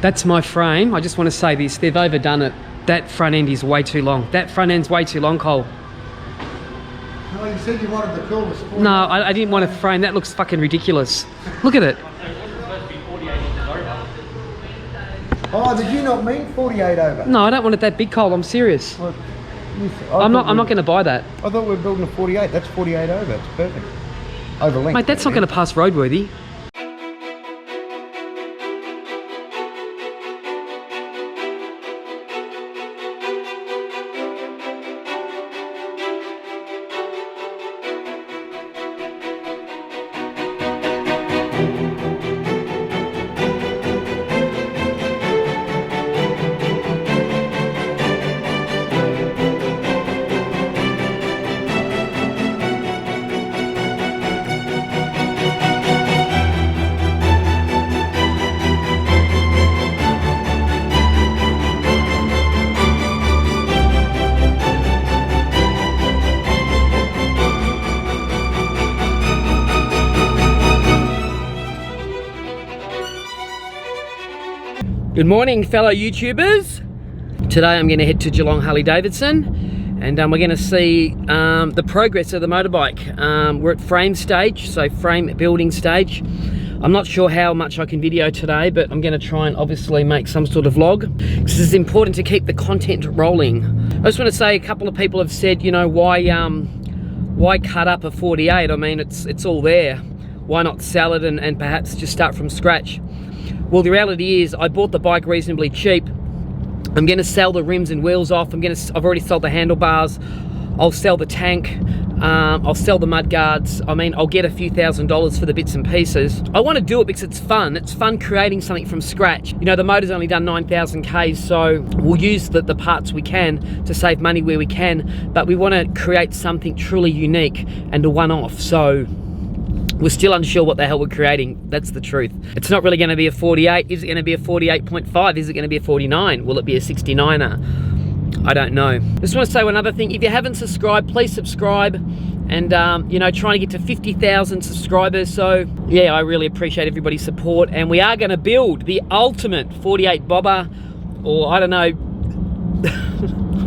That's my frame. I just want to say this, they've overdone it. That front end is way too long. That front end's way too long, Cole. No, you said you wanted the coolest. No, I didn't want a frame. That looks fucking ridiculous. Look at it. Oh, did you not mean 48 over? No, I don't want it that big, Cole. I'm serious. Well, I'm not going to buy that. I thought we were building a 48. That's 48 over. It's perfect. Over length. Mate, that's not going to pass roadworthy. Good morning, fellow YouTubers. Today I'm going to head to Geelong Harley Davidson and we're going to see the progress of the motorbike. We're at frame stage, so frame building stage. I'm not sure how much I can video today, but I'm going to try and obviously make some sort of vlog because it's important to keep the content rolling. I just want to say a couple of people have said, you know, why cut up a 48? I mean, it's all there. Why not sell it and perhaps just start from scratch? Well, the reality is I bought the bike reasonably cheap. I'm going to sell the rims and wheels off. I've already sold the handlebars. I'll sell the tank. I'll sell the mud guards. I mean, I'll get a few $1,000s for the bits and pieces. I want to do it because it's fun. It's fun creating something from scratch. You know, the motor's only done 9,000 Ks, so we'll use the parts we can to save money where we can, but we want to create something truly unique and a one-off. So we're still unsure what the hell we're creating. That's the truth. It's not really going to be a 48. Is it going to be a 48.5? Is it going to be a 49? Will it be a 69er? I don't know. Just want to say one other thing. If you haven't subscribed, please subscribe. And, you know, trying to get to 50,000 subscribers. So, yeah, I really appreciate everybody's support. And we are going to build the ultimate 48 bobber. Or, I don't know.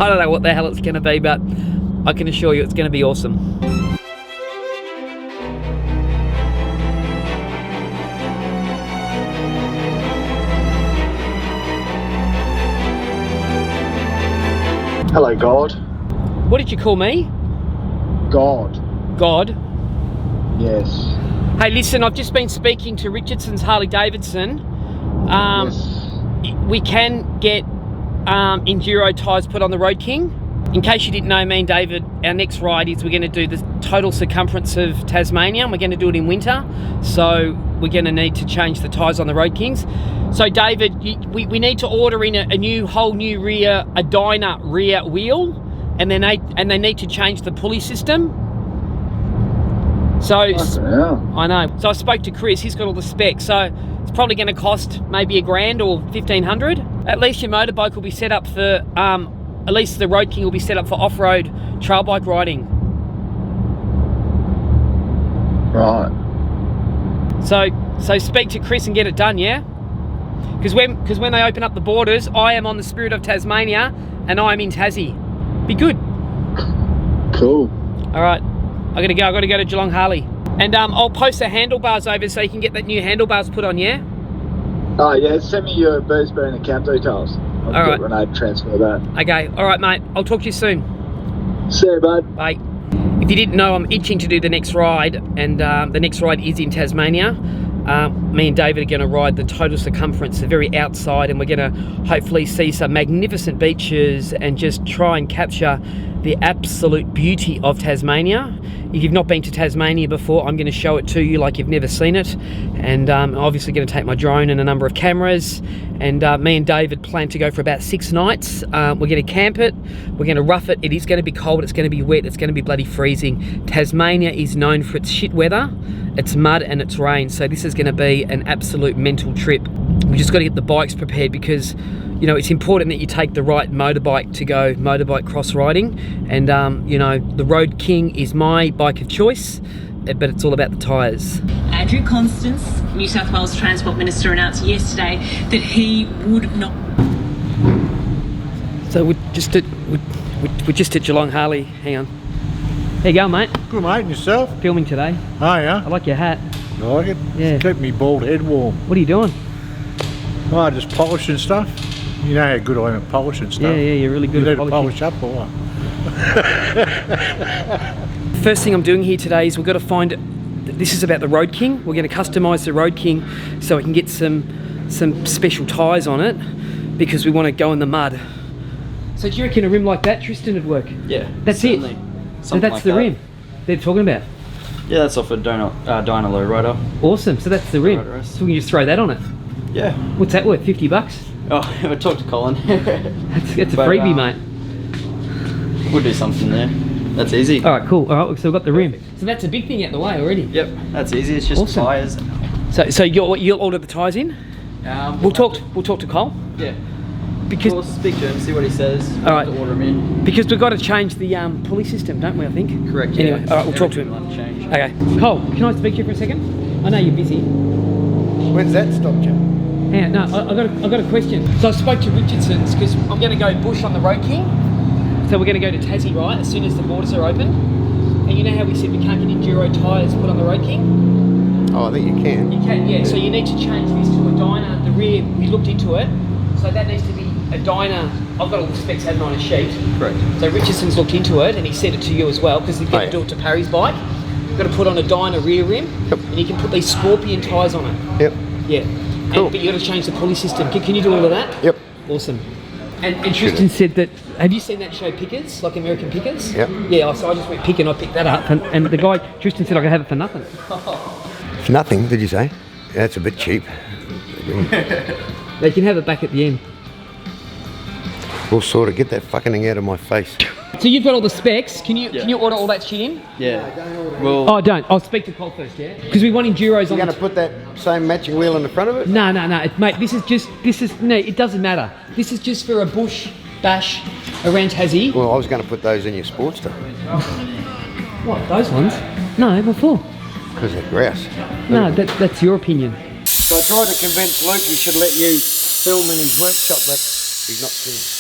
I don't know what the hell it's going to be, but I can assure you it's going to be awesome. Hello, God. What did you call me? God. God? Yes. Hey, listen, I've just been speaking to Richardson's Harley Davidson. Yes. We can get enduro tyres put on the Road King. In case you didn't know, me and David, our next ride is we're going to do the total circumference of Tasmania, and we're going to do it in winter. So we're going to need to change the tyres on the Road Kings. So David, we need to order in a whole new rear, a Dyna rear wheel, and they need to change the pulley system. So I know. So I spoke to Chris. He's got all the specs. So it's probably going to cost maybe $1,000 or $1,500. At least your motorbike will be set up for. At least the Road King will be set up for off-road trail bike riding. Right. So speak to Chris and get it done, yeah? Because when they open up the borders, I am on the Spirit of Tasmania and I am in Tassie. Be good. Cool. All right. I've got to go to Geelong Harley. And I'll post the handlebars over so you can get that new handlebars put on, yeah? Oh, yeah. Send me your Brisbane account details. All right. Renee, transfer that. Okay. All right, mate. I'll talk to you soon. See you, bud. Bye. If you didn't know, I'm itching to do the next ride, and the next ride is in Tasmania. Me and David are going to ride the total circumference, the very outside, and we're going to hopefully see some magnificent beaches and just try and capture the absolute beauty of Tasmania. If you've not been to Tasmania before, I'm going to show it to you like you've never seen it. And I'm obviously going to take my drone and a number of cameras. And me and David plan to go for about 6 nights. We're going to camp it. We're going to rough it. It is going to be cold. It's going to be wet. It's going to be bloody freezing. Tasmania is known for its shit weather. It's mud and it's rain. So this is going to be an absolute mental trip. We just got to get the bikes prepared because, you know, it's important that you take the right motorbike to go motorbike cross riding. And, you know, the Road King is my bike of choice, but it's all about the tyres. Andrew Constance, New South Wales Transport Minister, announced yesterday that he would not. So we're just at Geelong Harley. Hang on. How you going, mate? Good, mate. And yourself? Filming today. Oh, yeah? I like your hat. I like it. Yeah. Keep me bald head warm. What are you doing? Oh, just polishing stuff. You know how good I am at polishing stuff. Yeah, you're really good you at need to polishing. polish up or what? First thing I'm doing here today is we've got to find, this is about the Road King. We're going to customise the Road King so we can get some special tyres on it because we want to go in the mud. So do you reckon a rim like that, Tristan, would work? Yeah, that's certainly. it. So Something that's like the that. rim they're talking about. Yeah, that's off a Dyna Lowrider. Awesome. So that's the rim. Right, So we can just throw that on it. Yeah. What's that worth? $50? Oh, I talked to Colin. That's a But, freebie, mate. We'll do something there. That's easy. All right, cool. All right, so we've got the rim. So that's a big thing out the way already. Yep, that's easy. It's just Awesome. tyres. So you'll order the tyres in. We'll talk to Cole Yeah. because We'll speak to him, see what he says. All right. To order him in. because we've got to change the pulley system, don't we? I think. Correct. Anyway, yeah. all right, we'll talk to him. Everything will have to change. Okay. Cole, can I speak to you for a second? I know you're busy. When's that stopped you? Yeah, no, I got a question. So I spoke to Richardson's because I'm going to go bush on the Road King. So we're going to go to Tassie, right, as soon as the borders are open. And you know how we said we can't get enduro tyres put on the Road King? Oh, I think you can. You can, yeah. So you need to change this to a Dyna. The rear, we looked into it. So that needs to be a Dyna. I've got all the specs had on a sheet. Correct. So Richardson's looked into it and he said it to you as well because he's going to do it to Parry's bike. You've got to put on a Dyna rear rim and you can put these Scorpion tyres on it. Yep. Yeah. Cool. But you've got to change the pulley system. Can you do all of that? Yep. Awesome. And Tristan said that, have you seen that show Pickers, like American Pickers? Yep. Yeah, so I just went pick and I picked that up and the guy, Tristan said I could have it for nothing. For nothing, did you say? Yeah, that's a bit cheap. They can have it back at the end. We'll sort of get that fucking thing out of my face. So you've got all the specs. Can you order all that shit in? Yeah. Well, Oh, don't. I'll speak to Cole first, yeah? Because we want enduros You're on going the... to put that same matching wheel in the front of it? No, mate, no, it doesn't matter. This is just for a bush bash around Tassie. Well, I was going to put those in your Sportster What, those ones? No, what for? because they're grouse. No, that's your opinion. So I tried to convince Luke he should let you film in his workshop, but he's not filming.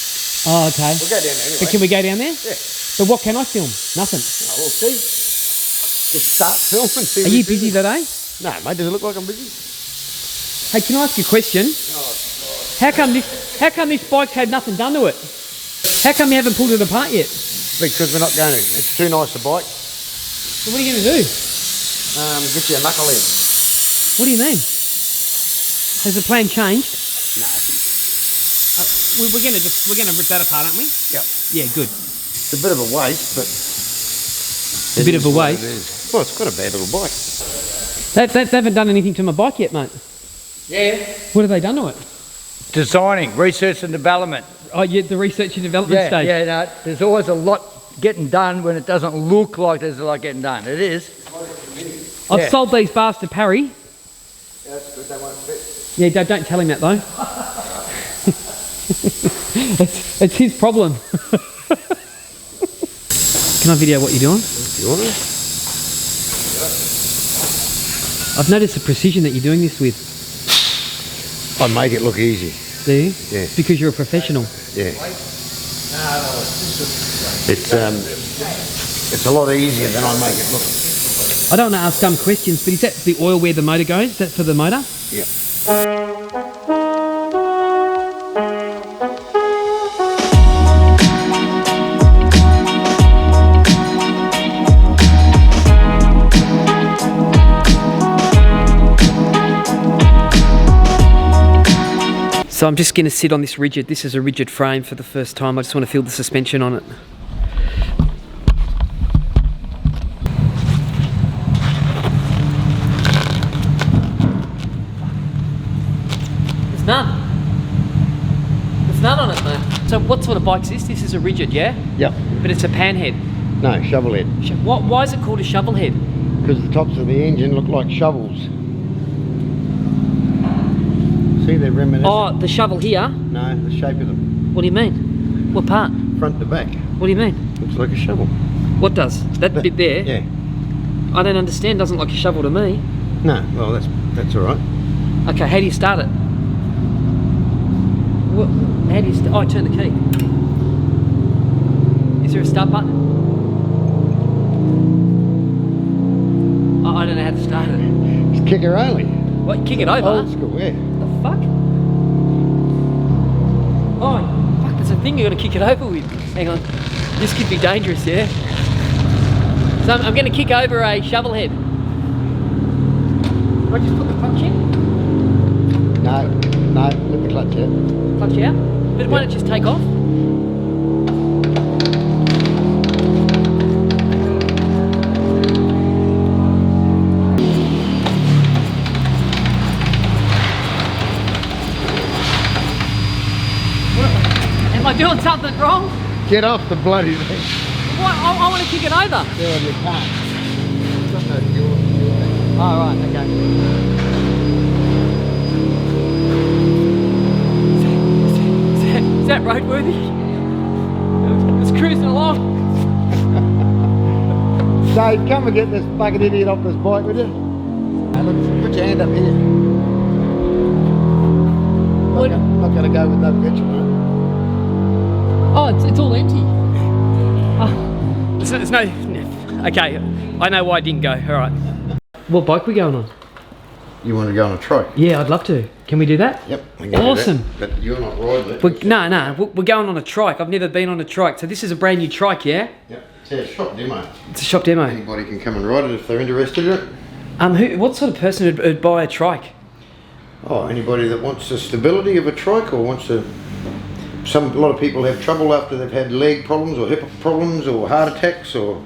Oh, okay. We'll go down there anyway. But can we go down there? Yeah. But what can I film? Nothing. Oh, we'll see. Just start filming. See Are if you he's busy today? No, mate, does it look like I'm busy? Hey, can I ask you a question? How come this bike's had nothing done to it? How come you haven't pulled it apart yet? Because we're not going to. It's too nice a bike. So what are you going to do? Get you a knucklehead. What do you mean? Has the plan changed? No. We're going to rip that apart, aren't we? Yep. Yeah, good. It's a bit of a waste, but... A bit of a waste. It is. Well, it's got a bad little bike. They haven't done anything to my bike yet, mate. Yeah. What have they done to it? Designing, research and development. Oh, yeah, the research and development stage. Yeah, no, there's always a lot getting done when it doesn't look like there's a lot getting done. It is. I've Yeah. sold these bars to Parry. Yeah, that's good, they won't fit. Yeah, don't tell him that though. it's his problem. Can I video what you're doing? You want it? I've noticed the precision that you're doing this with. I make it look easy. Do you? Yeah. Because you're a professional. Yeah. It's a lot easier than I make it look. I don't want to ask dumb questions, but is that the oil where the motor goes? Is that for the motor? Yeah. So I'm just going to sit on this rigid. This is a rigid frame for the first time. I just want to feel the suspension on it. There's none. There's none on it, mate. So what sort of bike is this? This is a rigid, yeah? Yep. But it's a panhead. No, shovel head. Why is it called a shovel head? Because the tops of the engine look like shovels. See, they're reminiscent. Oh, the shovel here? No, the shape of them. What do you mean? What part? Front to back. What do you mean? Looks like a shovel. What does? That bit there? Yeah. I don't understand. Doesn't look like a shovel to me. No, well that's all right. Okay, how do you start it? What, how do you oh, I turn the key. Is there a start button? Oh, I don't know how to start it. It's kicker only. What, kick it over? Old school, yeah. The fuck? Oh, fuck, there's a thing you gotta kick it over with. Hang on. This could be dangerous, yeah? So I'm gonna kick over a shovel head. Do I just put the clutch in? No, let the clutch out. Clutch out? But why don't it just take off? Am I doing something wrong? Get off the bloody thing. Why? I want to kick it over. Yeah, well, you can't. It's got no fuel. Oh, right, okay. Is that roadworthy? It's cruising along. Dave, come and get this fucking idiot off this bike, would you? Hey, look, put your hand up here. Not going to go with no petrol, mate. Oh, it's all empty. Oh, there's no... Okay, I know why I didn't go. All right. What bike are we going on? You want to go on a trike? Yeah, I'd love to. Can we do that? Yep. We can Awesome. do that, but you're not riding it. No, we're going on a trike. I've never been on a trike. So this is a brand new trike, yeah? Yep. It's our shop demo. It's a shop demo. Anybody can come and ride it if they're interested in it. What sort of person would buy a trike? Oh, anybody that wants the stability of a trike or wants to... A lot of people have trouble after they've had leg problems or hip problems or heart attacks or...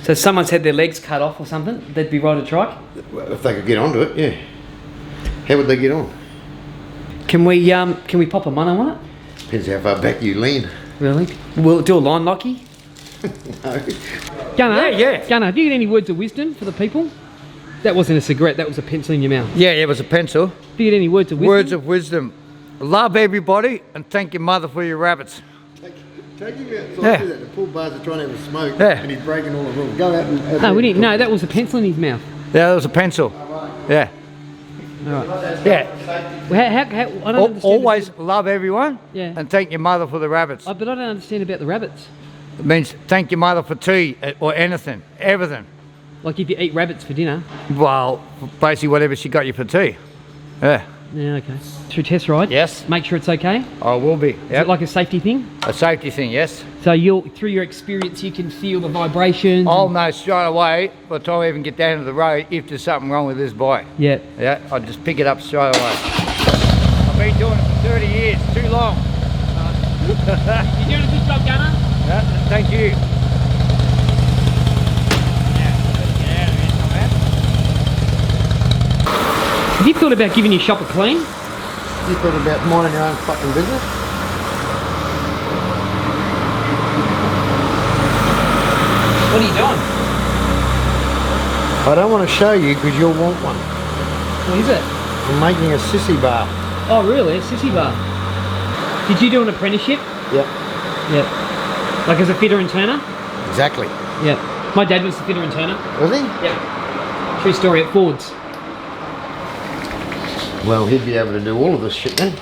So if someone's had their legs cut off or something, they'd be riding a trike? If they could get onto it, yeah. How would they get on? Can we pop a mono on it? Depends how far back you lean. Really? Will it do a line locky? No. Gunnar, Gunnar, have you got any words of wisdom for the people? That wasn't a cigarette, that was a pencil in your mouth. Yeah, it was a pencil. Have you got any words of wisdom? Words of wisdom. Love everybody and thank your mother for your rabbits. Take him outside Yeah. to that. The poor bars are trying to have a smoke Yeah. and he's breaking all the rules. Go out and have No, we didn't. No, that was a pencil in his mouth. Yeah, that was a pencil. Yeah. All right. Yeah. Well, how, I don't understand. Always love everyone Yeah. and thank your mother for the rabbits. But I don't understand about the rabbits. It means thank your mother for tea or anything, everything. Like if you eat rabbits for dinner. Well, basically whatever she got you for tea. Yeah. Yeah, okay. Through test ride? Yes. Make sure it's okay? I will be. Is Yep. it like a safety thing? A safety thing, yes. So through your experience, you can feel the vibrations? I'll know straight away by the time I even get down to the road if there's something wrong with this bike. Yeah. Yeah, I'll just pick it up straight away. I've been doing it for 30 years, too long. You're doing a good job, Gunnar. Yeah, thank you. Have you thought about giving your shop a clean? You thought about minding your own fucking business? What are you doing? I don't want to show you because you'll want one. What is it? I'm making a sissy bar. Oh, really? A sissy bar. Did you do an apprenticeship? Yep. Yep. Like as a fitter and turner? Exactly. Yeah. My dad was the fitter and turner. Was he? Yeah. True story at Ford's. Well, he'd be able to do all of this shit then.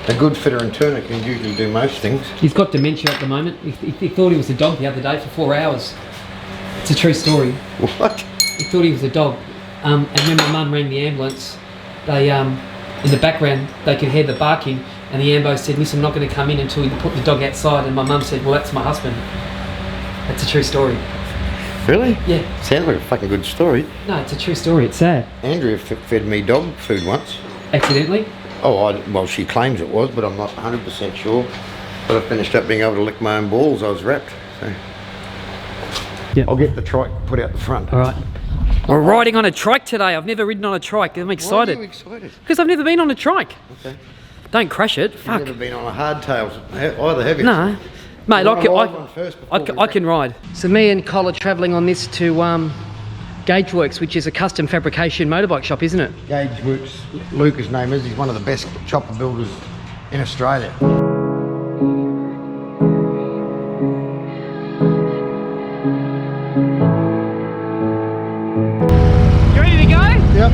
A good fitter and turner can usually do most things. He's got dementia at the moment. He thought he was a dog the other day for 4 hours. It's a true story. What? He thought he was a dog. And when my mum rang the ambulance, they in the background they could hear the barking, and the ambo said, "Listen, I'm not going to come in until you put the dog outside." And my mum said, "Well, that's my husband." That's a true story. Really? Yeah. Sounds like a fucking good story. No, it's a true story. It's sad. Andrea fed me dog food once. Accidentally? Oh, well, she claims it was, but I'm not 100% sure. But I finished up being able to lick my own balls. I was wrapped. So. Yeah. I'll get the trike put out the front. All right. We're riding on a trike today. I've never ridden on a trike. I'm excited. Why are you excited? Because I've never been on a trike. Okay. Don't crash it. You've Fuck. never been on a hardtail either, have you? No. Mate, You want to ride one first before we I can ride. So me and Col are travelling on this to Gageworks, which is a custom fabrication motorbike shop, isn't it? Gageworks, Luke his name is, he's one of the best chopper builders in Australia. You ready to go? Yep.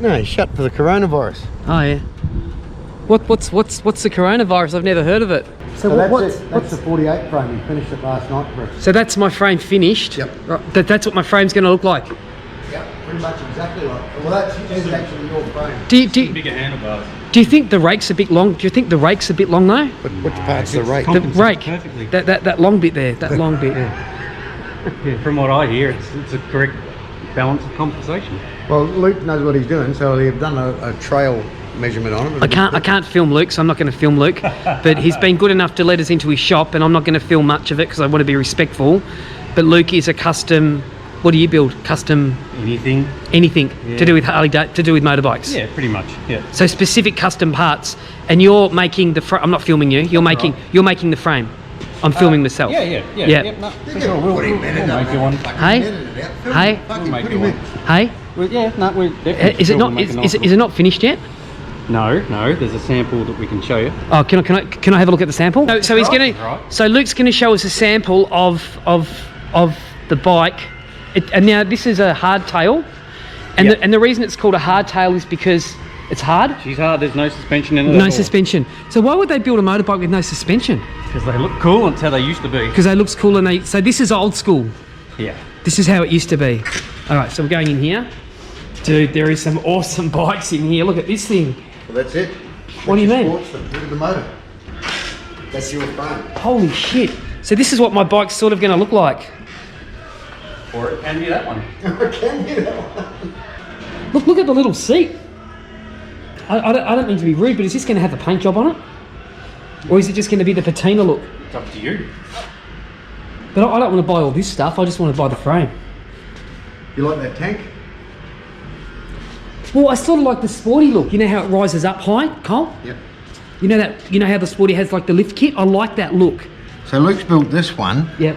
No, he's shut for the coronavirus. Oh yeah. What's the coronavirus? I've never heard of it. So that's it. That's the 48 frame. We finished it last night for us. So that's my frame finished. Yep. Right, that's what my frame's going to look like. Yep, pretty much exactly like. Well, that's actually your frame. Bigger handlebars. Do you think the rake's a bit long? Do you think the rake's a bit long though? Which part's the rake? The rake. Perfectly. That long bit there. That long bit. Yeah, from what I hear, it's a correct balance of compensation. Well, Luke knows what he's doing, so they've done a trail measurement on it. I can't film Luke, so I'm not going to film Luke. But he's been good enough to let us into his shop, and I'm not going to film much of it because I want to be respectful. But Luke is a custom. What do you build? Custom Anything. Yeah. To do with to do with motorbikes. Yeah, pretty much. Yeah. So specific custom parts, and you're making the. I'm not filming you. You're making the frame. I'm filming myself. Yeah. No, for sure. We'll make you one. Hey. We'll make you one. Hey. Well, yeah, no, we're definitely. Is it not? Is it not finished yet? No. There's a sample that we can show you. Oh, can I have a look at the sample? So he's gonna. Right. So Luke's gonna show us a sample of the bike, and now this is a hardtail, and Yep. the reason it's called a hardtail is because it's hard. She's hard. There's no suspension in it. No suspension. So why would they build a motorbike with no suspension? Because they look cool. It's how they used to be. Because they looks cool, and they. So this is old school. Yeah. This is how it used to be. All right, so we're going in here. Dude, there is some awesome bikes in here. Look at this thing. Well, that's it. What do you mean? Look at the motor. That's your frame. Holy shit. So this is what my bike's sort of going to look like. Or it can be that one. Can be that one. Look at the little seat. I don't mean to be rude, but is this going to have the paint job on it? Or is it just going to be the patina look? It's up to you. But I don't want to buy all this stuff. I just want to buy the frame. You like that tank? Well, I sort of like the sporty look. You know how it rises up high, Cole? Yep. You know that? You know how the sporty has like the lift kit? I like that look. So Luke's built this one. Yep.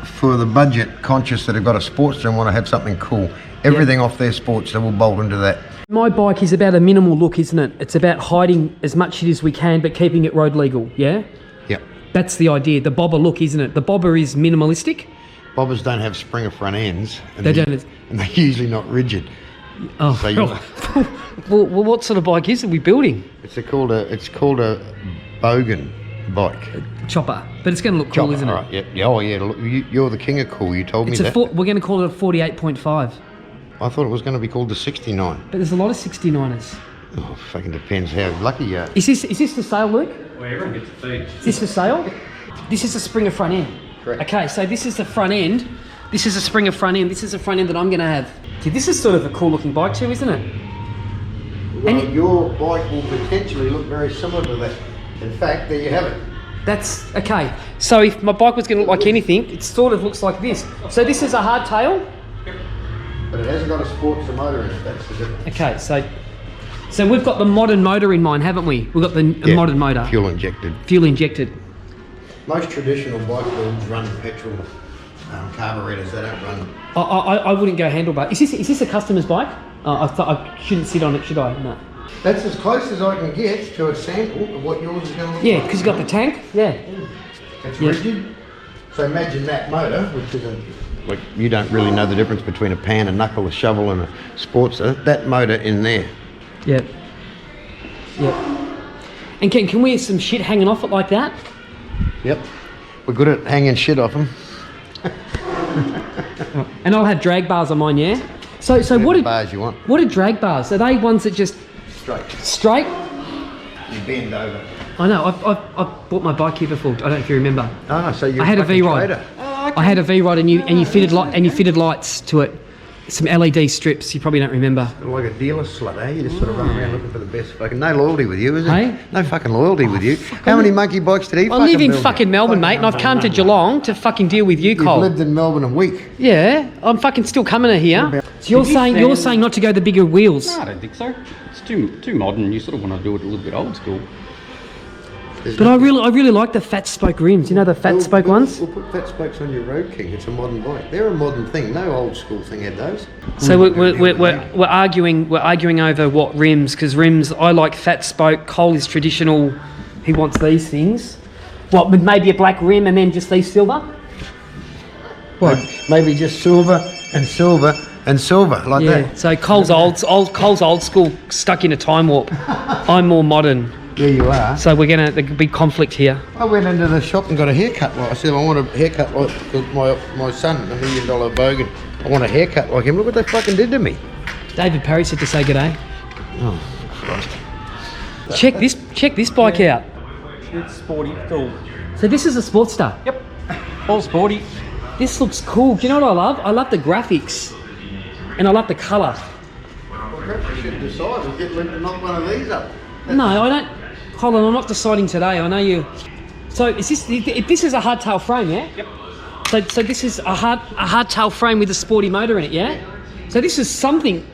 For the budget conscious that have got a Sportster and want to have something cool. Everything off their Sportster will bolt into that. My bike is about a minimal look, isn't it? It's about hiding as much shit as we can, but keeping it road legal, yeah? Yep. That's the idea, the bobber look, isn't it? The bobber is minimalistic. Bobbers don't have Springer front ends. And They don't. And they're usually not rigid. Oh, So you- well, what sort of bike is it we building? It's called a Bogan bike. Chopper, but it's going to look cool, Chopper, isn't it? all right, yep. Yeah, oh yeah, look, you're the king of cool, you told me that. We're going to call it a 48.5, I thought it was going to be called the 69. but there's a lot of 69ers. Oh, fucking depends how lucky you are. Is this for sale, Luke? Well, everyone gets a feed. Is this for sale? This is a Springer front end. Correct. Okay, so this is the front end. This is a Springer front end. This is the front end that I'm going to have. See, this is sort of a cool looking bike too, isn't it? Well, your bike will potentially look very similar to that. In fact, there you have it. That's okay. So if my bike was going to look like anything, it sort of looks like this. So this is a hardtail. But it hasn't got a Sportster motor in it, that's the difference. Okay, so we've got the modern motor in mind, haven't we? We've got the Yeah, modern motor. Fuel injected. Fuel injected. Most traditional bike builds run petrol carburetors, they don't run. I wouldn't go handlebar. Is this a customer's bike? I thought I shouldn't sit on it, should I? No. That's as close as I can get to a sample of what yours is going to look Yeah, like. because you got the tank. Yeah. It's Yeah. rigid. So imagine that motor, which is like you don't really know the difference between a pan, a knuckle, a shovel, and a Sportster. That motor in there. Yep. Yep. And can we have some shit hanging off it like that? Yep. We're good at hanging shit off them. And I'll have drag bars on mine, yeah? So what are bars you want? What are drag bars? Are they ones that just Straight. straight? You bend over. I know. I've bought my bike here before. I don't know if you remember. Oh, so you're I had a fucking V-rod. trader. I had a V-rod and you fitted lights to it. Some LED strips. You probably don't remember. Like a dealer slut, eh? You just sort of run around looking for the best fucking... No loyalty with you, is there? Hey? No fucking loyalty with you. How many monkey bikes did he I live in build? fucking Melbourne, mate, and I've come to Geelong to fucking deal with you, You've Cole. lived in Melbourne a week. Yeah, I'm fucking still coming to here. So you're saying not to go the bigger wheels. No, I don't think so. It's too modern. You sort of want to do it a little bit old school. But I really like the fat spoke rims. You know the fat spoke ones? We'll put fat spokes on your Road King. It's a modern bike. They're a modern thing. No old school thing had those. So we're arguing over what rims, because rims, I like fat spoke. Cole is traditional. He wants these things. What, with maybe a black rim and then just these silver? What? Maybe just silver and silver and silver, like that. So Cole's old school, stuck in a time warp. I'm more modern. There you are. So there could be conflict here. I went into the shop and got a haircut. Like I said, I want a haircut like my son, $1 million bogan. I want a haircut like him. Look what they fucking did to me. David Perry said to say g'day. Oh, Christ. Check this bike out. It's sporty. Full. So this is a Sportster. Yep. All sporty. This looks cool. Do you know what I love? I love the graphics, and I love the colour. Well, perhaps you should decide and get Luke to knock one of these up. No, I don't. Colin, I'm not deciding today. I know you. So is this is a hardtail frame, yeah? Yep. So this is a hardtail frame with a sporty motor in it, yeah? So this is something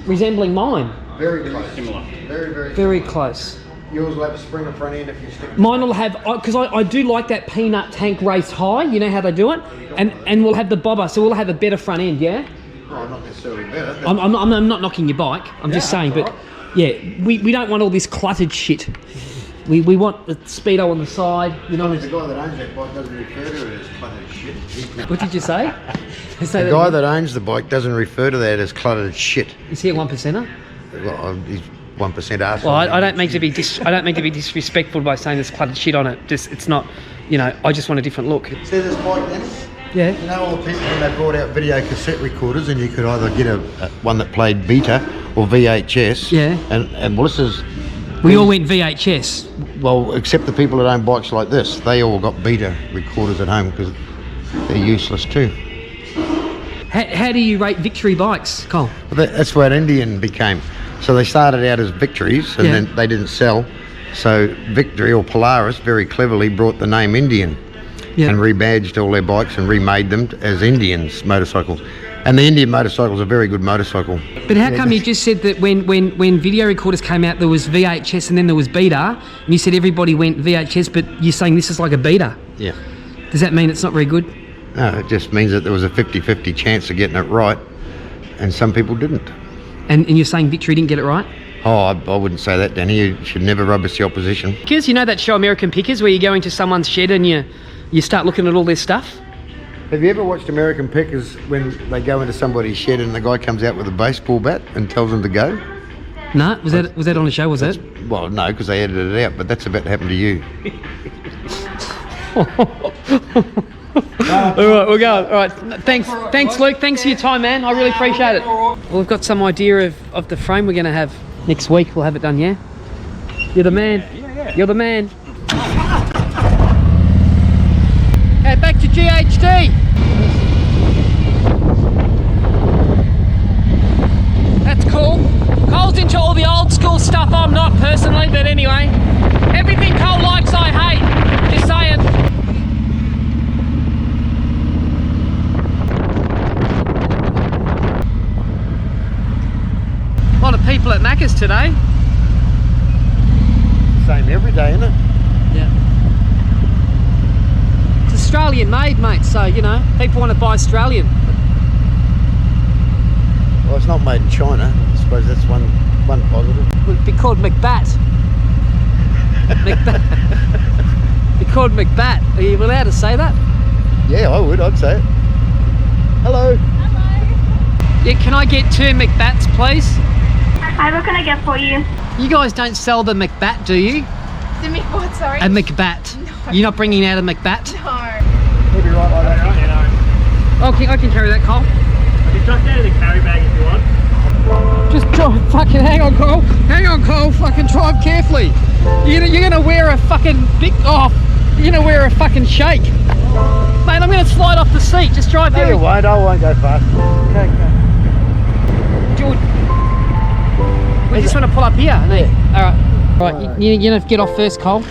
resembling mine. Very close. Similar. Very Very close. Yours will have a springer front end if you stick. Mine will have, because I do like that peanut tank race high. You know how they do it, and we'll have the bobber, so we'll have a better front end, yeah. Well, not necessarily better. I'm not knocking your bike. I'm just saying, but yeah, we don't want all this cluttered shit. We want the speedo on the side. You know. The guy that owns that bike doesn't refer to it as cluttered shit. What did you say? The guy that owns the bike doesn't refer to that as cluttered shit. Is he a 1%er? Well, he's 1% arsehole. Well, I don't mean to be disrespectful by saying there's cluttered shit on it. It's not. You know, I just want a different look. See this bike then? Yeah. You know all the people when they brought out video cassette recorders and you could either get a one that played beta or VHS. Yeah. And well, this is. We all went VHS. Well, except the people that own bikes like this, they all got beta recorders at home because they're useless too. How do you rate Victory bikes, Cole? Well, that's what Indian became. So they started out as Victories and then they didn't sell. So Victory or Polaris very cleverly brought the name Indian and rebadged all their bikes and remade them as Indians motorcycles. And the Indian motorcycle is a very good motorcycle. But how come you just said that when video recorders came out there was VHS and then there was beta, and you said everybody went VHS, but you're saying this is like a beta? Yeah. Does that mean it's not very good? No, it just means that there was a 50-50 chance of getting it right, and some people didn't. And you're saying Victory didn't get it right? Oh, I wouldn't say that, Danny. You should never rubbish the opposition. Pickers, you know that show American Pickers where you go into someone's shed and you start looking at all their stuff? Have you ever watched American Pickers when they go into somebody's shed and the guy comes out with a baseball bat and tells them to go? No, was that on the show, was it? Well, no, because they edited it out, but that's about to happen to you. All right, we'll go. All right, thanks, Luke. Thanks for your time, man. I really appreciate it. Well, we've got some idea of the frame we're going to have next week. We'll have it done, yeah? You're the man. Yeah. You're the man. Hey, back to GHD. That's cool. Cole's into all the old school stuff. I'm not personally, but anyway. Everything Cole likes, I hate. Just saying. A lot of people at Macca's today. Same every day, isn't it? Yeah. It's Australian made, mate, so, you know, people want to buy Australian. Well, it's not made in China. I suppose that's one positive. It would be called McBat. McBat. Be called McBat. Are you allowed to say that? Yeah, I would. I'd say it. Hello. Hello. Yeah, can I get 2 McBats, please? Hi, what can I get for you? You guys don't sell the McBat, do you? The McBat, sorry? A McBat. No. You're not bringing out a McBat? No. We'll be right like that. Okay, I can carry that, Cole. I can chuck that in the carry bag if you want. Just drive, fucking hang on, Cole. Hang on, Cole. Fucking drive carefully. You're gonna wear a fucking big off. You're gonna wear a fucking shake, mate. I'm gonna slide off the seat. Just drive No, very. you won't. I won't go fast. Okay. George, we just want to pull up here. No. All right. All right. You gonna get off first, Cole.